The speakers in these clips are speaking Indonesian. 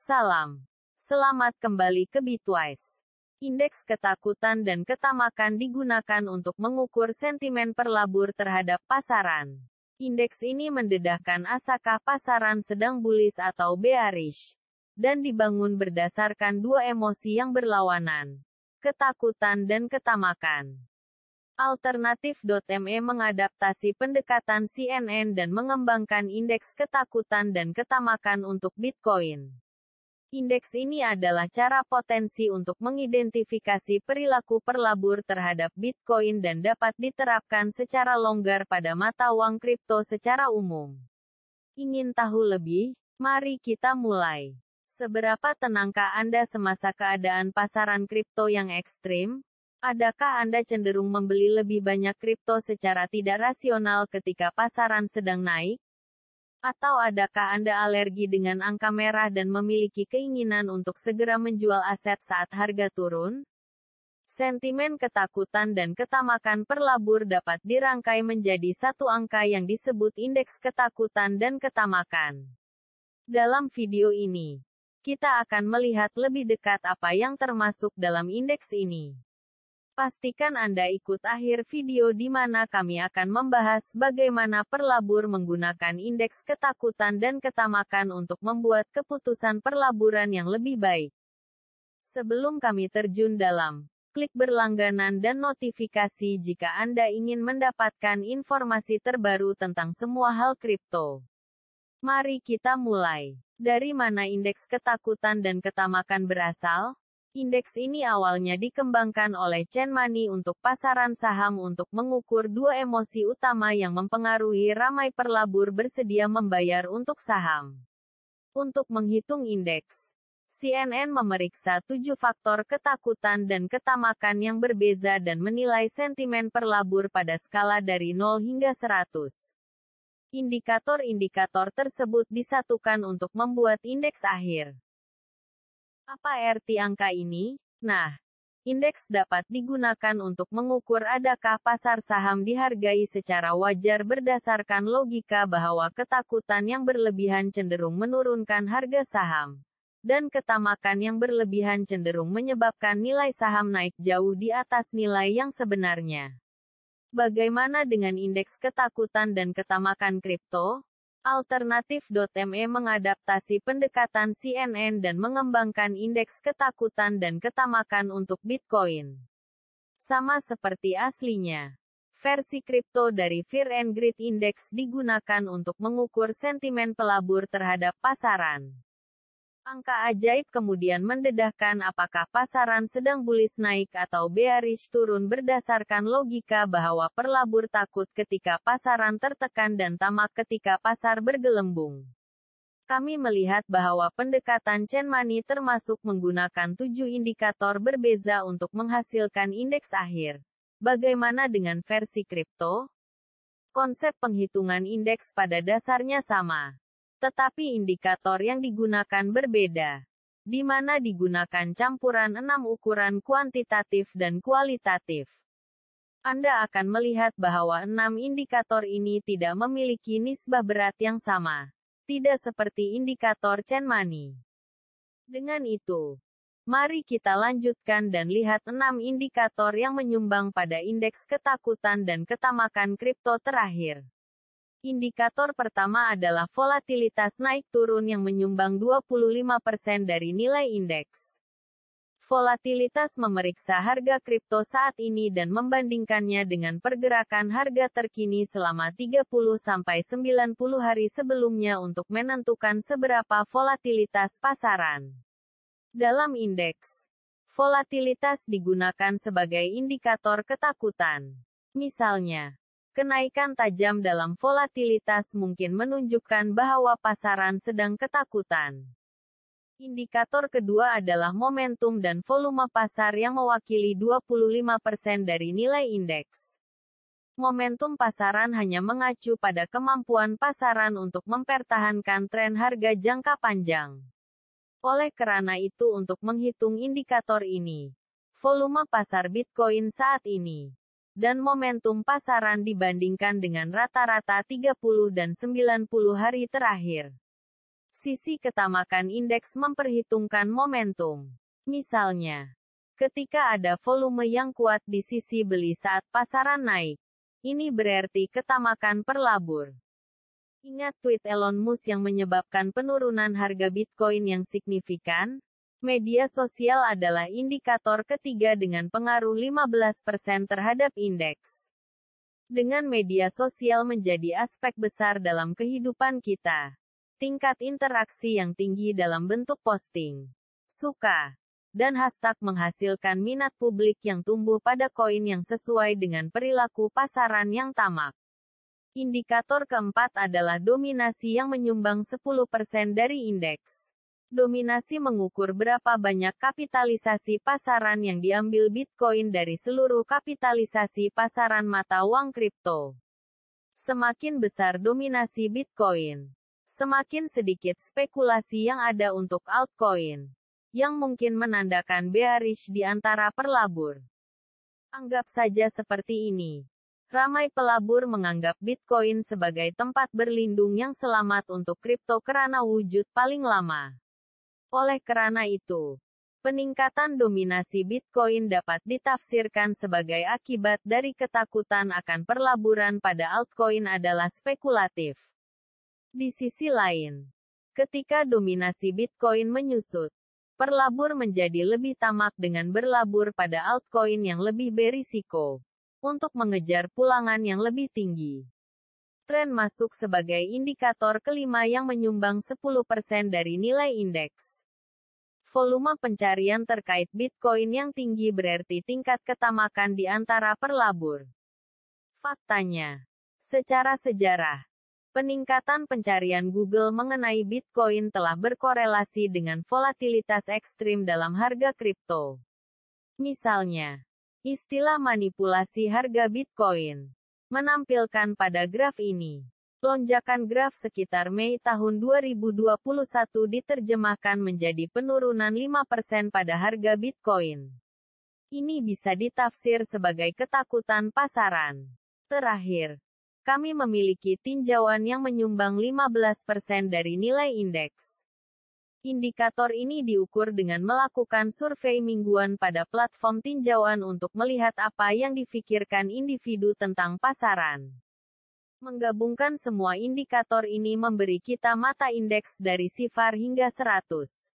Salam. Selamat kembali ke Bitwise. Indeks ketakutan dan ketamakan digunakan untuk mengukur sentimen pelabur terhadap pasaran. Indeks ini mendedahkan asakah pasaran sedang bullish atau bearish, dan dibangun berdasarkan dua emosi yang berlawanan, ketakutan dan ketamakan. Alternatif.me mengadaptasi pendekatan CNN dan mengembangkan indeks ketakutan dan ketamakan untuk Bitcoin. Indeks ini adalah cara potensi untuk mengidentifikasi perilaku pelabur terhadap Bitcoin dan dapat diterapkan secara longgar pada mata uang kripto secara umum. Ingin tahu lebih? Mari kita mulai. Seberapa tenangkah Anda semasa keadaan pasaran kripto yang ekstrim? Adakah Anda cenderung membeli lebih banyak kripto secara tidak rasional ketika pasaran sedang naik? Atau adakah Anda alergi dengan angka merah dan memiliki keinginan untuk segera menjual aset saat harga turun? Sentimen ketakutan dan ketamakan pelabur dapat dirangkai menjadi satu angka yang disebut indeks ketakutan dan ketamakan. Dalam video ini, kita akan melihat lebih dekat apa yang termasuk dalam indeks ini. Pastikan Anda ikut akhir video di mana kami akan membahas bagaimana pelabur menggunakan indeks ketakutan dan ketamakan untuk membuat keputusan pelaburan yang lebih baik. Sebelum kami terjun dalam, klik berlangganan dan notifikasi jika Anda ingin mendapatkan informasi terbaru tentang semua hal kripto. Mari kita mulai. Dari mana indeks ketakutan dan ketamakan berasal? Indeks ini awalnya dikembangkan oleh Chain Money untuk pasaran saham untuk mengukur dua emosi utama yang mempengaruhi ramai pelabur bersedia membayar untuk saham. Untuk menghitung indeks, CNN memeriksa 7 faktor ketakutan dan ketamakan yang berbeza dan menilai sentimen pelabur pada skala dari 0 hingga 100. Indikator-indikator tersebut disatukan untuk membuat indeks akhir. Apa arti angka ini? Nah, indeks dapat digunakan untuk mengukur adakah pasar saham dihargai secara wajar berdasarkan logika bahwa ketakutan yang berlebihan cenderung menurunkan harga saham, dan ketamakan yang berlebihan cenderung menyebabkan nilai saham naik jauh di atas nilai yang sebenarnya. Bagaimana dengan indeks ketakutan dan ketamakan kripto? Alternatif.me mengadaptasi pendekatan CNN dan mengembangkan indeks ketakutan dan ketamakan untuk Bitcoin. Sama seperti aslinya, versi kripto dari Fear and Greed Index digunakan untuk mengukur sentimen pelabur terhadap pasaran. Angka ajaib kemudian mendedahkan apakah pasaran sedang bullish naik atau bearish turun berdasarkan logika bahwa pelabur takut ketika pasaran tertekan dan tamak ketika pasar bergelembung. Kami melihat bahwa pendekatan Chain Money termasuk menggunakan 7 indikator berbeza untuk menghasilkan indeks akhir. Bagaimana dengan versi kripto? Konsep penghitungan indeks pada dasarnya sama. Tetapi indikator yang digunakan berbeda, di mana digunakan campuran 6 ukuran kuantitatif dan kualitatif. Anda akan melihat bahwa 6 indikator ini tidak memiliki nisbah berat yang sama, tidak seperti indikator Chain Money. Dengan itu, mari kita lanjutkan dan lihat 6 indikator yang menyumbang pada indeks ketakutan dan ketamakan kripto terakhir. Indikator pertama adalah volatilitas naik turun yang menyumbang 25% dari nilai indeks. Volatilitas memeriksa harga kripto saat ini dan membandingkannya dengan pergerakan harga terkini selama 30-90 hari sebelumnya untuk menentukan seberapa volatilitas pasaran. Dalam indeks, volatilitas digunakan sebagai indikator ketakutan. Misalnya, kenaikan tajam dalam volatilitas mungkin menunjukkan bahwa pasaran sedang ketakutan. Indikator kedua adalah momentum dan volume pasar yang mewakili 25% dari nilai indeks. Momentum pasaran hanya mengacu pada kemampuan pasaran untuk mempertahankan tren harga jangka panjang. Oleh karena itu untuk menghitung indikator ini, volume pasar Bitcoin saat ini, dan momentum pasaran dibandingkan dengan rata-rata 30 dan 90 hari terakhir. Sisi ketamakan indeks memperhitungkan momentum. Misalnya, ketika ada volume yang kuat di sisi beli saat pasaran naik, ini berarti ketamakan perlabur. Ingat tweet Elon Musk yang menyebabkan penurunan harga Bitcoin yang signifikan? Media sosial adalah indikator ketiga dengan pengaruh 15% terhadap indeks. Dengan media sosial menjadi aspek besar dalam kehidupan kita, tingkat interaksi yang tinggi dalam bentuk posting, suka, dan hashtag menghasilkan minat publik yang tumbuh pada koin yang sesuai dengan perilaku pasaran yang tamak. Indikator keempat adalah dominasi yang menyumbang 10% dari indeks. Dominasi mengukur berapa banyak kapitalisasi pasaran yang diambil Bitcoin dari seluruh kapitalisasi pasaran mata uang kripto. Semakin besar dominasi Bitcoin, semakin sedikit spekulasi yang ada untuk altcoin, yang mungkin menandakan bearish di antara pelabur. Anggap saja seperti ini. Ramai pelabur menganggap Bitcoin sebagai tempat berlindung yang selamat untuk kripto karena wujud paling lama. Oleh karena itu, peningkatan dominasi Bitcoin dapat ditafsirkan sebagai akibat dari ketakutan akan perlaburan pada altcoin adalah spekulatif. Di sisi lain, ketika dominasi Bitcoin menyusut, perlabur menjadi lebih tamak dengan berlabur pada altcoin yang lebih berisiko, untuk mengejar pulangan yang lebih tinggi. Tren masuk sebagai indikator kelima yang menyumbang 10% dari nilai indeks. Volume pencarian terkait Bitcoin yang tinggi berarti tingkat ketamakan di antara perlabur. Faktanya, secara sejarah, peningkatan pencarian Google mengenai Bitcoin telah berkorelasi dengan volatilitas ekstrim dalam harga kripto. Misalnya, istilah manipulasi harga Bitcoin menampilkan pada graf ini. Lonjakan graf sekitar Mei tahun 2021 diterjemahkan menjadi penurunan 5% pada harga Bitcoin. Ini bisa ditafsir sebagai ketakutan pasaran. Terakhir, kami memiliki tinjauan yang menyumbang 15% dari nilai indeks. Indikator ini diukur dengan melakukan survei mingguan pada platform tinjauan untuk melihat apa yang dipikirkan individu tentang pasaran. Menggabungkan semua indikator ini memberi kita mata indeks dari sifar hingga 100.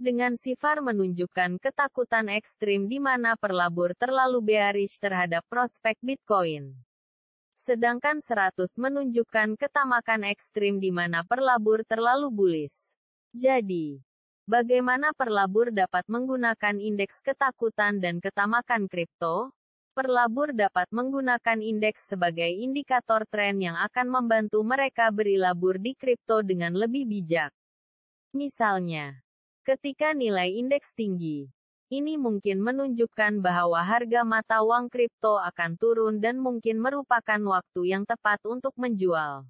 Dengan sifar menunjukkan ketakutan ekstrim di mana perlabur terlalu bearish terhadap prospek Bitcoin. Sedangkan 100 menunjukkan ketamakan ekstrim di mana perlabur terlalu bullish. Jadi, bagaimana perlabur dapat menggunakan indeks ketakutan dan ketamakan kripto? Perlabur dapat menggunakan indeks sebagai indikator tren yang akan membantu mereka berlabur di kripto dengan lebih bijak. Misalnya, ketika nilai indeks tinggi, ini mungkin menunjukkan bahwa harga mata uang kripto akan turun dan mungkin merupakan waktu yang tepat untuk menjual.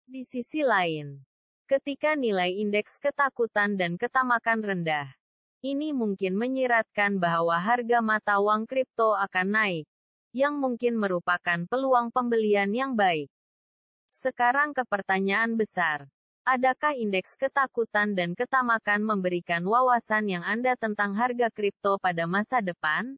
Di sisi lain, ketika nilai indeks ketakutan dan ketamakan rendah, ini mungkin menyiratkan bahwa harga mata uang kripto akan naik, yang mungkin merupakan peluang pembelian yang baik. Sekarang ke pertanyaan besar. Adakah indeks ketakutan dan ketamakan memberikan wawasan yang Anda tentang harga kripto pada masa depan?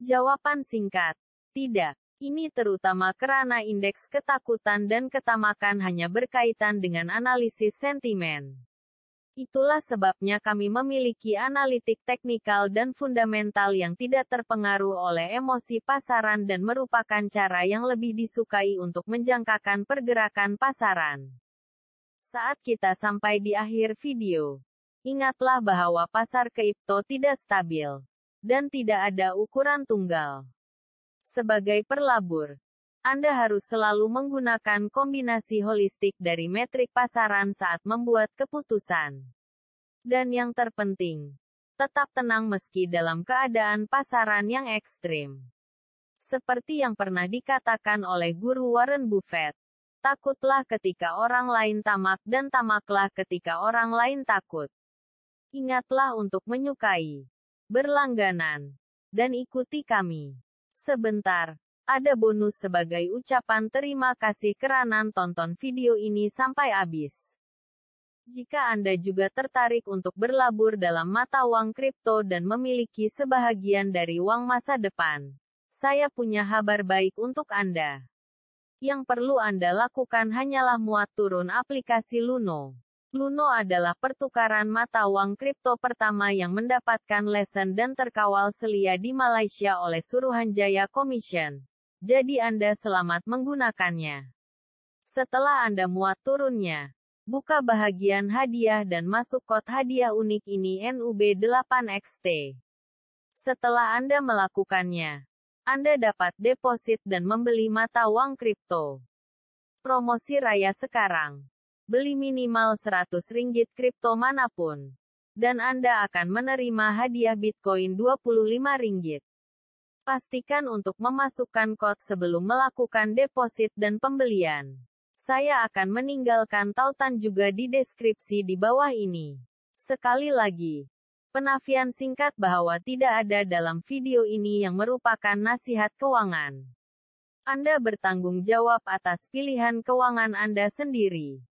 Jawaban singkat, tidak. Ini terutama karena indeks ketakutan dan ketamakan hanya berkaitan dengan analisis sentimen. Itulah sebabnya kami memiliki analitik teknikal dan fundamental yang tidak terpengaruh oleh emosi pasaran dan merupakan cara yang lebih disukai untuk menjangkakan pergerakan pasaran. Saat kita sampai di akhir video, ingatlah bahwa pasar kripto tidak stabil, dan tidak ada ukuran tunggal. Sebagai perlabur, Anda harus selalu menggunakan kombinasi holistik dari metrik pasaran saat membuat keputusan. Dan yang terpenting, tetap tenang meski dalam keadaan pasaran yang ekstrim. Seperti yang pernah dikatakan oleh guru Warren Buffett, takutlah ketika orang lain tamak dan tamaklah ketika orang lain takut. Ingatlah untuk menyukai, berlangganan, dan ikuti kami. Sebentar, ada bonus sebagai ucapan terima kasih karena tonton video ini sampai habis. Jika Anda juga tertarik untuk berlabur dalam mata uang kripto dan memiliki sebahagian dari uang masa depan, saya punya kabar baik untuk Anda. Yang perlu Anda lakukan hanyalah muat turun aplikasi Luno. Luno adalah pertukaran mata uang kripto pertama yang mendapatkan lesen dan terkawal selia di Malaysia oleh Suruhanjaya Commission. Jadi Anda selamat menggunakannya. Setelah Anda muat turunnya, buka bahagian hadiah dan masuk kod hadiah unik ini NUB8XT. Setelah Anda melakukannya, Anda dapat deposit dan membeli mata uang kripto. Promosi raya sekarang. Beli minimal Rp100 kripto manapun. Dan Anda akan menerima hadiah Bitcoin Rp25. Pastikan untuk memasukkan kod sebelum melakukan deposit dan pembelian. Saya akan meninggalkan tautan juga di deskripsi di bawah ini. Sekali lagi, penafian singkat bahwa tidak ada dalam video ini yang merupakan nasihat keuangan. Anda bertanggung jawab atas pilihan keuangan Anda sendiri.